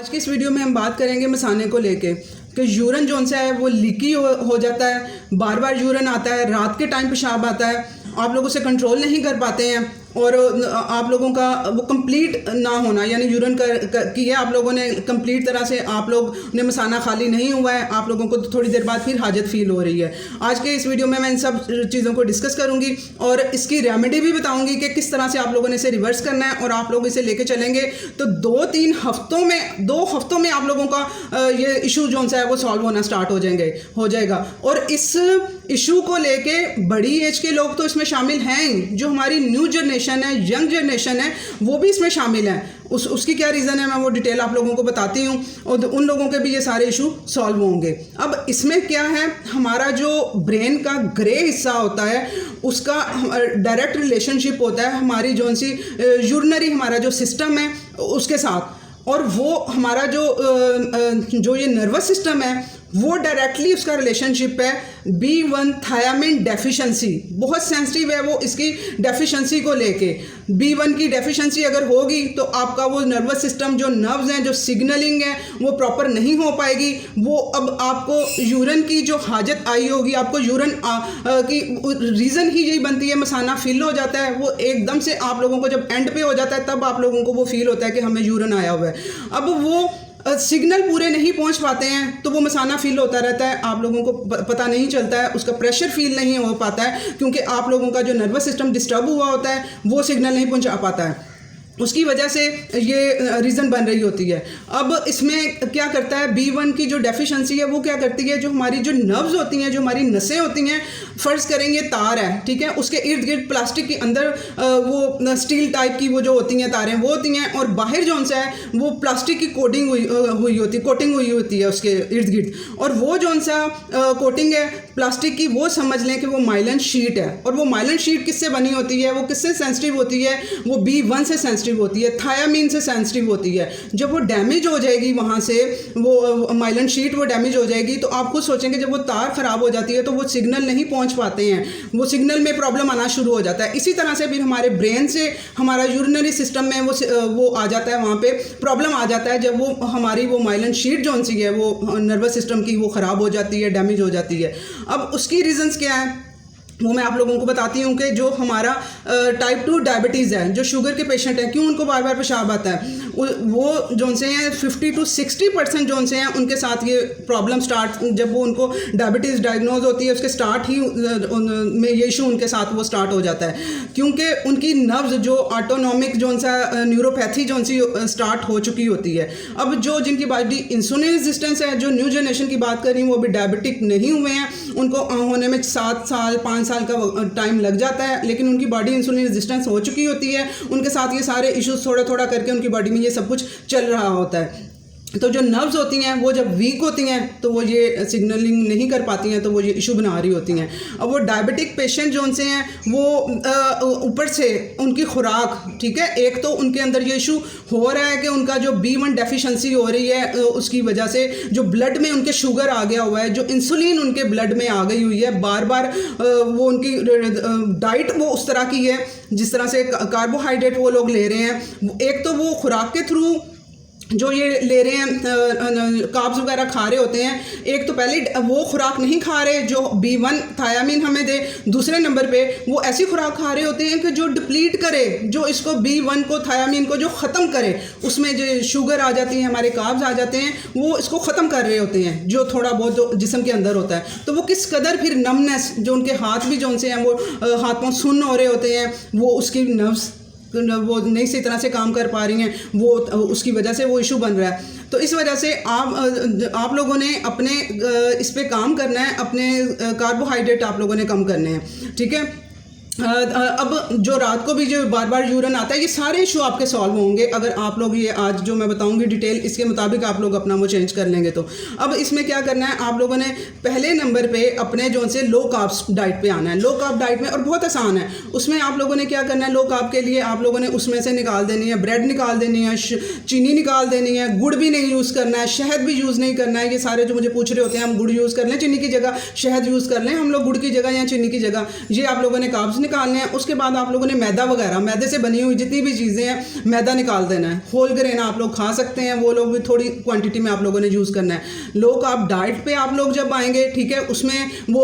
आज की इस वीडियो में हम बात करेंगे मसाने को लेके कि यूरन जो सा है वो लीकी हो जाता है, बार बार यूरन आता है, रात के टाइम पेशाब आता है, आप लोग उसे कंट्रोल नहीं कर पाते हैं और आप लोगों का वो कंप्लीट ना होना यानी यूरन किया आप लोगों ने कंप्लीट तरह से, आप लोग ने मसाना खाली नहीं हुआ है, आप लोगों को थोड़ी देर बाद फिर हाजत फील हो रही है। आज के इस वीडियो में मैं इन सब चीज़ों को डिस्कस करूंगी और इसकी रेमेडी भी बताऊंगी कि किस तरह से आप लोगों ने इसे रिवर्स करना है और आप लोग इसे लेके चलेंगे तो 2-3 हफ्तों में आप लोगों का ये इशू जो सा है वो सॉल्व होना स्टार्ट हो जाएगा। और इस इशू को लेके बड़ी एज के लोग तो इसमें शामिल हैं, जो हमारी न्यू जनरेशन है, यंग जनरेशन है, वो भी इसमें शामिल है। उसकी क्या रीज़न है मैं वो डिटेल आप लोगों को बताती हूँ और उन लोगों के भी ये सारे इशू सॉल्व होंगे। अब इसमें क्या है, हमारा जो ब्रेन का ग्रे हिस्सा होता है उसका डायरेक्ट रिलेशनशिप होता है हमारी जो सी यूरिनरी हमारा जो सिस्टम है उसके साथ, और वो हमारा जो ये नर्वस सिस्टम है वो डायरेक्टली उसका रिलेशनशिप है B1 थायामिन डेफिशिएंसी, बहुत सेंसिटिव है वो इसकी डेफिशिएंसी को लेके। B1 की डेफिशिएंसी अगर होगी तो आपका वो नर्वस सिस्टम जो नर्व्स हैं जो सिग्नलिंग है वो प्रॉपर नहीं हो पाएगी। वो अब आपको यूरिन की जो हाजत आई होगी, आपको यूरिन की रीज़न ही यही बनती है, मसाना फील हो जाता है, वो एकदम से आप लोगों को जब एंड पे हो जाता है तब आप लोगों को वो फील होता है कि हमें यूरिन आया हुआ है। अब वो सिग्नल पूरे नहीं पहुंच पाते हैं तो वो मसाना फील होता रहता है, आप लोगों को पता नहीं चलता है, उसका प्रेशर फील नहीं हो पाता है क्योंकि आप लोगों का जो नर्वस सिस्टम डिस्टर्ब हुआ होता है वो सिग्नल नहीं पहुंचा पाता है, उसकी वजह से ये रीज़न बन रही होती है। अब इसमें क्या करता है, B1 की जो डेफिशिएंसी है वो क्या करती है, जो हमारी जो नर्व्स होती हैं, जो हमारी नसें होती हैं, फ़र्ज़ करेंगे तार है, ठीक है, उसके इर्द गिर्द प्लास्टिक के अंदर वो स्टील टाइप की वो जो होती हैं तारें वो होती हैं और बाहर जो सा है वो प्लास्टिक की कोटिंग हुई होती है उसके इर्द गिर्द, और वो जो सा कोटिंग है प्लास्टिक की वो समझ लें कि वो माइलन शीट है। और वो माइलन शीट किससे बनी होती है, वो किससे सेंसिटिव होती है, वो B1 से सेंसिटिव होती है, थायामीन से सेंसिटिव होती है। जब वो डैमेज हो जाएगी वहाँ से वो माइलन शीट वो डैमेज हो जाएगी तो आप खुद सोचेंगे जब वो तार ख़राब हो जाती है तो वो सिग्नल नहीं पहुँच पाते हैं, वो सिग्नल में प्रॉब्लम आना शुरू हो जाता है। इसी तरह से फिर हमारे ब्रेन से हमारा यूरिनरी सिस्टम में वो आ जाता है, वहाँ पे प्रॉब्लम आ जाता है जब वो हमारी वो माइलन शीट जो सी है वो नर्वस सिस्टम की वो ख़राब हो जाती है, डैमेज हो जाती है। अब उसकी रीज़न्स क्या है वो मैं आप लोगों को बताती हूँ कि जो हमारा टाइप 2 डायबिटीज़ है, जो शुगर के पेशेंट हैं, क्यों उनको बार बार पेशाब आता है, वो जो से हैं 50 to 60% जो से हैं उनके साथ ये प्रॉब्लम स्टार्ट, जब वो उनको डायबिटीज़ डायग्नोज होती है उसके स्टार्ट ही में ये इशू उनके साथ वो स्टार्ट हो जाता है क्योंकि उनकी नर्व्स जो ऑटोनॉमिक जो सा न्यूरोपैथी जो सी स्टार्ट हो चुकी होती है। अब जिनकी बॉडी इंसुलिन रेजिस्टेंस है, जो न्यू जनरेशन की बात कर रही हूँ, वो भी डायबिटिक नहीं हुए हैं, उनको होने में 7 साल 5 साल का टाइम लग जाता है, लेकिन उनकी बॉडी इंसुलिन रेजिस्टेंस हो चुकी होती है, उनके साथ ये सारे इश्यूज थोड़ा थोड़ा करके उनकी बॉडी में ये सब कुछ चल रहा होता है। तो जो नर्व्स होती हैं वो जब वीक होती हैं तो वो ये सिग्नलिंग नहीं कर पाती हैं तो वो ये इशू बना रही होती हैं। अब वो डायबिटिक पेशेंट जो से हैं वो ऊपर से उनकी खुराक, ठीक है, एक तो उनके अंदर ये इशू हो रहा है कि उनका जो B1 डेफिशिएंसी हो रही है उसकी वजह से जो ब्लड में उनके शुगर आ गया हुआ है, जो इंसुलिन उनके ब्लड में आ गई हुई है, बार बार वो उनकी डाइट वो उस तरह की है जिस तरह से कार्बोहाइड्रेट वो लोग ले रहे हैं, एक तो वो खुराक के थ्रू जो ये ले रहे हैं कार्ब्स वगैरह खा रहे होते हैं, एक तो पहले वो खुराक नहीं खा रहे जो B1 थायामीन हमें दे, दूसरे नंबर पे वो ऐसी खुराक खा रहे होते हैं कि जो डिप्लीट करे, जो इसको B1 को थायामीन को जो ख़त्म करे, उसमें जो शुगर आ जाती है, हमारे कार्ब्स आ जाते हैं, वो इसको ख़त्म कर रहे होते हैं जो थोड़ा बहुत जो जिस्म के अंदर होता है। तो वो किस कदर फिर नमनेस, जो उनके हाथ भी जो से हैं वो हाथ पाँव सुन्न हो रहे होते हैं, वो उसकी नर्व्स वो नहीं सही तरह से काम कर पा रही हैं, वो उसकी वजह से वो इशू बन रहा है। तो इस वजह से आप लोगों ने अपने इस पे काम करना है, अपने कार्बोहाइड्रेट आप लोगों ने कम करने हैं, ठीक है। अब जो रात को भी जो बार बार यूरिन आता है, ये सारे इशू आपके सॉल्व होंगे अगर आप लोग ये आज जो मैं बताऊंगी डिटेल इसके मुताबिक आप लोग अपना वो चेंज कर लेंगे। तो अब इसमें क्या करना है, आप लोगों ने पहले नंबर पे अपने जो से लो कार्ब्स डाइट पे आना है, लो कार्ब डाइट में, और बहुत आसान है उसमें आप लोगों ने क्या करना है, लो कार्ब के लिए आप लोगों ने उसमें से निकाल देनी है, ब्रेड निकाल देनी है, चीनी निकाल देनी है, गुड़ भी नहीं यूज़ करना है, शहद भी यूज़ नहीं करना है। ये सारे जो मुझे पूछ रहे होते हैं हम गुड़ यूज़ कर लें, चीनी की जगह शहद यूज़ कर लें, हम लोग गुड़ की जगह या चीनी की जगह, ये आप लोगों ने कार्ब्स निकालने हैं। उसके बाद आप लोगों ने मैदा वगैरह, मैदे से बनी हुई जितनी भी चीज़ें हैं, मैदा निकाल देना है। होल ग्रेन आप लोग खा सकते हैं, वो लोग भी थोड़ी क्वांटिटी में आप लोगों ने यूज़ करना है। लो कार्ब डाइट पे आप लोग जब आएंगे, ठीक है, उसमें वो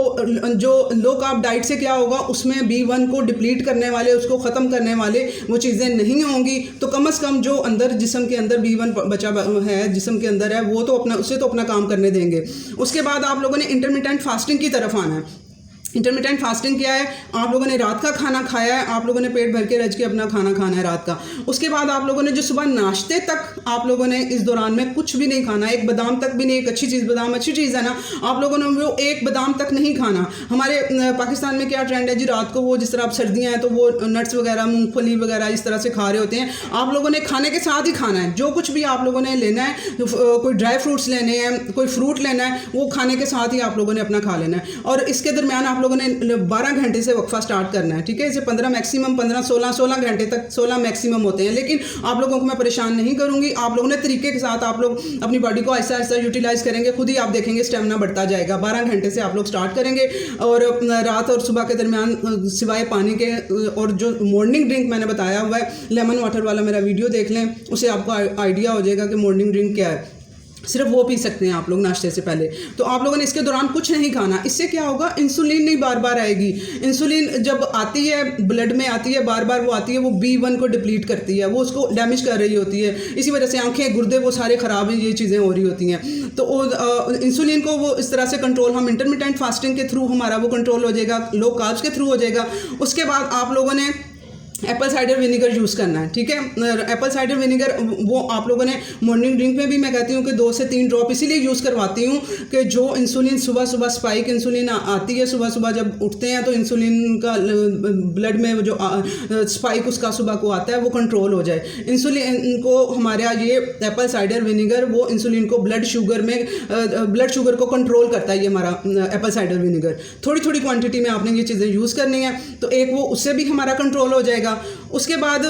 जो लो कार्ब डाइट से क्या होगा, उसमें B1 को डिप्लीट करने वाले, उसको ख़त्म करने वाले वो चीज़ें नहीं होंगी। तो कम से कम जो अंदर जिस्म के अंदर B1 बचा है, जिस्म के अंदर है, वो तो अपना, उससे तो अपना काम करने देंगे। उसके बाद आप लोगों ने इंटरमिटेंट फास्टिंग की तरफ आना है। इंटरमिटेंट फास्टिंग क्या है? आप लोगों ने रात का खाना खाया है, आप लोगों ने पेट भर के रज के अपना खाना खाना है रात का। उसके बाद आप लोगों ने जो सुबह नाश्ते तक आप लोगों ने इस दौरान में कुछ भी नहीं खाना, एक बादाम तक भी नहीं। एक अच्छी चीज़, बादाम अच्छी चीज़ है ना, आप लोगों ने वो एक बादाम तक नहीं खाना। हमारे पाकिस्तान में क्या ट्रेंड है जी, रात को वो जिस तरह आप सर्दियाँ हैं तो वो नट्स वगैरह, मूँगफली वगैरह इस तरह से खा रहे होते हैं। आप लोगों ने खाने के साथ ही खाना है। जो कुछ भी आप लोगों ने लेना है, कोई ड्राई फ्रूट्स लेने हैं, कोई फ्रूट लेना है, वो खाने के साथ ही आप लोगों ने अपना खा लेना है। और इसके दरमियान आप लोगों ने 12 घंटे से वक्फा स्टार्ट करना है, ठीक है। इसे 15 मैक्सिमम, 15 16 घंटे तक, 16 मैक्सिमम होते हैं। लेकिन आप लोगों को मैं परेशान नहीं करूंगी। आप लोगों ने तरीके के साथ आप लोग अपनी बॉडी को ऐसा ऐसा यूटिलाइज करेंगे, खुद ही आप देखेंगे स्टेमिना बढ़ता जाएगा। 12 घंटे से आप लोग स्टार्ट करेंगे और रात और सुबह के दरमियान सिवाय पानी के, और जो मॉर्निंग ड्रिंक मैंने बताया हुआ है, लेमन वाटर वाला मेरा वीडियो देख लें, उससे आपको आइडिया हो जाएगा कि मॉर्निंग ड्रिंक क्या है। सिर्फ वो पी सकते हैं आप लोग नाश्ते से पहले। तो आप लोगों ने इसके दौरान कुछ नहीं खाना। इससे क्या होगा, इंसुलिन नहीं बार बार आएगी। इंसुलिन जब आती है, ब्लड में आती है, बार बार वो आती है, वो B1 को डिप्लीट करती है, वो उसको डैमेज कर रही होती है। इसी वजह से आंखें, गुर्दे वो सारे ख़राब, ये चीज़ें हो रही होती हैं। तो इंसुलिन को वो इस तरह से कंट्रोल, हम इंटरमिटेंट फास्टिंग के थ्रू हमारा वो कंट्रोल हो जाएगा, लो कार्ब्स के थ्रू हो जाएगा। उसके बाद आप लोगों ने एप्पल साइडर विनेगर यूज़ करना है, ठीक है। एप्पल साइडर विनेगर वो आप लोगों ने मॉर्निंग ड्रिंक में भी मैं कहती हूँ कि 2 से 3 ड्रॉप इसीलिए यूज़ करवाती हूँ कि जो इंसुलिन सुबह सुबह स्पाइक इंसुलिन आती है, सुबह सुबह जब उठते हैं तो इंसुलिन का ब्लड में जो स्पाइक उसका सुबह को आता है वो कंट्रोल हो जाए। इंसुलिन को हमारे यहाँ ये एप्पल साइडर विनेगर वो इंसुलिन को ब्लड शुगर को कंट्रोल करता है, ये हमारा एप्पल साइडर विनेगर। थोड़ी थोड़ी क्वान्टिटी में आपने ये चीज़ें यूज़ करनी है, तो एक वो उससे भी हमारा कंट्रोल हो जाएगा। उसके बाद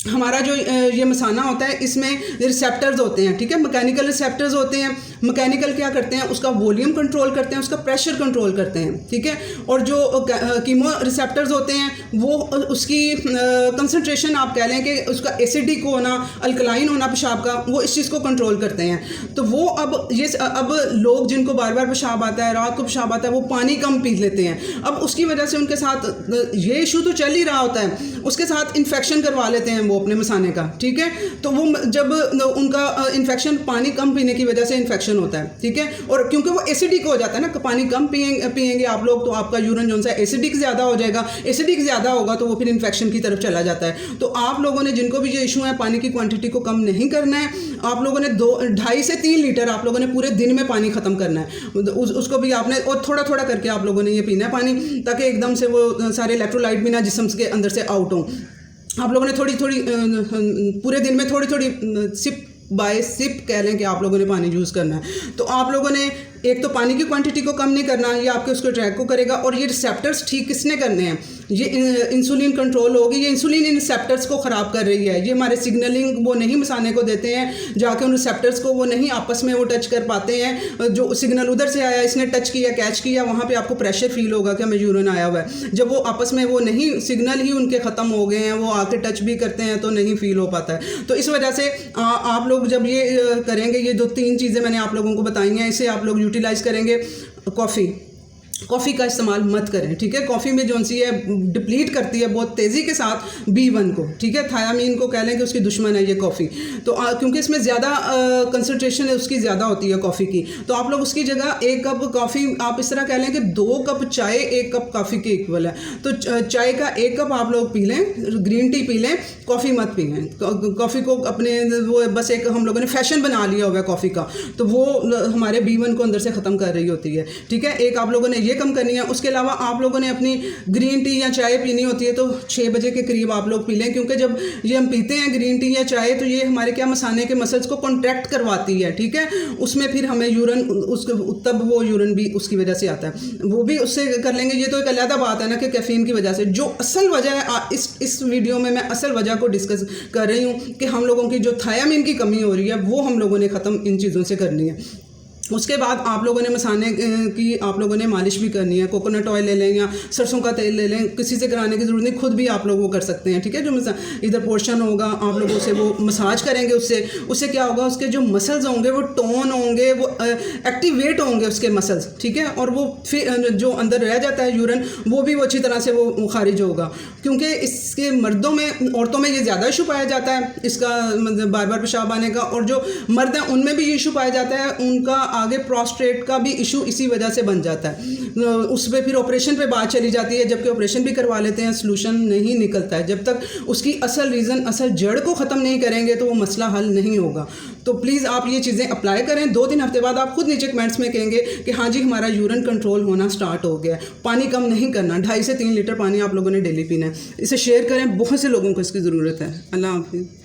हमारा जो ये मसाना होता है, इसमें रिसेप्टर्स होते हैं, ठीक है, मैकेनिकल रिसेप्टर्स होते हैं। मैकेनिकल क्या करते हैं, उसका वॉल्यूम कंट्रोल करते हैं, उसका प्रेशर कंट्रोल करते हैं, ठीक है। और जो कीमो रिसेप्टर्स होते हैं वो उसकी कंसंट्रेशन आप कह लें कि उसका एसिडिक होना, अल्कलाइन होना पेशाब का, वो इस चीज़ को कंट्रोल करते हैं। तो वो अब लोग जिनको बार बार पेशाब आता है, रात को पेशाब आता है, वो पानी कम पी लेते हैं। अब उसकी वजह से उनके साथ ये इशू तो चल ही रहा होता है, उसके साथ इन्फेक्शन करवा लेते हैं अपने मसाने का, ठीक है। तो वो जब उनका इन्फेक्शन, पानी कम पीने की वजह से इन्फेक्शन होता है, ठीक है। और क्योंकि वो एसिडिक हो जाता है ना, पानी कम पिएंगे आप लोग तो आपका यूरिन जो है एसिडिक ज़्यादा हो जाएगा। एसिडिक ज़्यादा होगा तो वो फिर इन्फेक्शन की तरफ चला जाता है। तो आप लोगों ने जिनको भी ये इशू है, पानी की क्वांटिटी को कम नहीं करना है। आप लोगों ने 2.5 से 3 लीटर आप लोगों ने पूरे दिन में पानी ख़त्म करना है। उसको भी आपने, और थोड़ा थोड़ा करके आप लोगों ने ये पीना है पानी, ताकि एकदम से वो सारे इलेक्ट्रोलाइट भी ना जिस्म के अंदर से आउट हों। आप लोगों ने थोड़ी थोड़ी पूरे दिन में थोड़ी थोड़ी सिप बाय सिप कह लें कि आप लोगों ने पानी यूज़ करना है। तो आप लोगों ने एक तो पानी की क्वांटिटी को कम नहीं करना, ये आपके उसको ट्रैक को करेगा। और ये रिसेप्टर्स ठीक किसने करने हैं, ये इंसुलिन कंट्रोल होगी। ये इंसुलिन इन रिसेप्टर्स को ख़राब कर रही है, ये हमारे सिग्नलिंग वो नहीं मसाने को देते हैं, जाके उन रिसेप्टर्स को वो नहीं आपस में वो टच कर पाते हैं। जो सिग्नल उधर से आया, इसने टच किया, कैच किया, वहाँ पे आपको प्रेशर फील होगा कि हमें यूरिन आया हुआ है। जब वो आपस में वो नहीं, सिग्नल ही उनके ख़त्म हो गए हैं, वो आके टच भी करते हैं तो नहीं फील हो पाता है। तो इस वजह से आप लोग जब ये करेंगे, ये 2-3 चीज़ें मैंने आप लोगों को बताई हैं, इसे आप लोग यूटिलाइज़ करेंगे। कॉफ़ी का इस्तेमाल मत करें, ठीक है। कॉफ़ी में जो सी है डिप्लीट करती है बहुत तेज़ी के साथ B1 को, ठीक है। थायामीन को कह लें कि उसकी दुश्मन है ये कॉफ़ी। तो क्योंकि इसमें ज़्यादा कंसंट्रेशन है उसकी ज़्यादा होती है कॉफ़ी की, तो आप लोग उसकी जगह 1 कप कॉफ़ी, आप इस तरह कह लें कि 2 कप चाय 1 कप कॉफ़ी के इक्वल है। तो चाय का 1 कप आप लोग पी लें, ग्रीन टी पी लें, कॉफ़ी मत पी लें। कॉफ़ी को अपने वो बस एक हम लोगों ने फैशन बना लिया हुआ है कॉफ़ी का, तो वो हमारे B1 को अंदर से ख़त्म कर रही होती है, ठीक है। एक आप लोगों ने कम करनी है। उसके अलावा आप लोगों ने अपनी ग्रीन टी या चाय पीनी होती है तो 6 बजे के करीब आप लोग पी लें, क्योंकि जब ये हम पीते हैं ग्रीन टी या चाय तो ये हमारे क्या मसाने के मसल्स को कॉन्ट्रैक्ट करवाती है, ठीक है। उसमें फिर हमें यूरिन, तब वो यूरिन भी उसकी वजह से आता है, वो भी उससे कर लेंगे। ये तो एक अलग बात है ना कि कैफीन की वजह से। जो असल वजह है, इस वीडियो में मैं असल वजह को डिस्कस कर रही हूँ कि हम लोगों की जो थायामीन की कमी हो रही है वो हम लोगों ने ख़त्म इन चीज़ों से करनी है। उसके बाद आप लोगों ने मसाने की आप लोगों ने मालिश भी करनी है। कोकोनट ऑयल ले लें या सरसों का तेल ले लें, किसी से कराने की ज़रूरत नहीं, खुद भी आप लोग वो कर सकते हैं, ठीक है। जो इधर पोर्शन होगा आप लोगों से वो मसाज करेंगे, उससे क्या होगा, उसके जो मसल्स होंगे वो टोन होंगे, वो एक्टिवेट होंगे उसके मसल्स, ठीक है। और वो फिर जो अंदर रह जाता है यूरिन वो भी वो अच्छी तरह से वो खारिज होगा। क्योंकि इसके मर्दों में, औरतों में ये ज़्यादा इशू पाया जाता है इसका, मतलब बार बार पेशाब आने का, और जो मर्द हैं उनमें भी ये इशू पाया जाता है। उनका आगे प्रोस्टेट का भी इशू इसी वजह से बन जाता है। उस पर फिर ऑपरेशन पे बात चली जाती है, जबकि ऑपरेशन भी करवा लेते हैं, सोल्यूशन नहीं निकलता है। जब तक उसकी असल रीज़न, असल जड़ को ख़त्म नहीं करेंगे तो वो मसला हल नहीं होगा। तो प्लीज़ आप ये चीज़ें अप्लाई करें। 2-3 हफ्ते बाद आप खुद नीचे कमेंट्स में कहेंगे कि हाँ जी हमारा यूरिन कंट्रोल होना स्टार्ट हो गया है। पानी कम नहीं करना, 2.5 से 3 लीटर पानी आप लोगों ने डेली पीना है। इसे शेयर करें, बहुत से लोगों को इसकी ज़रूरत है। अल्लाह हाफिज़।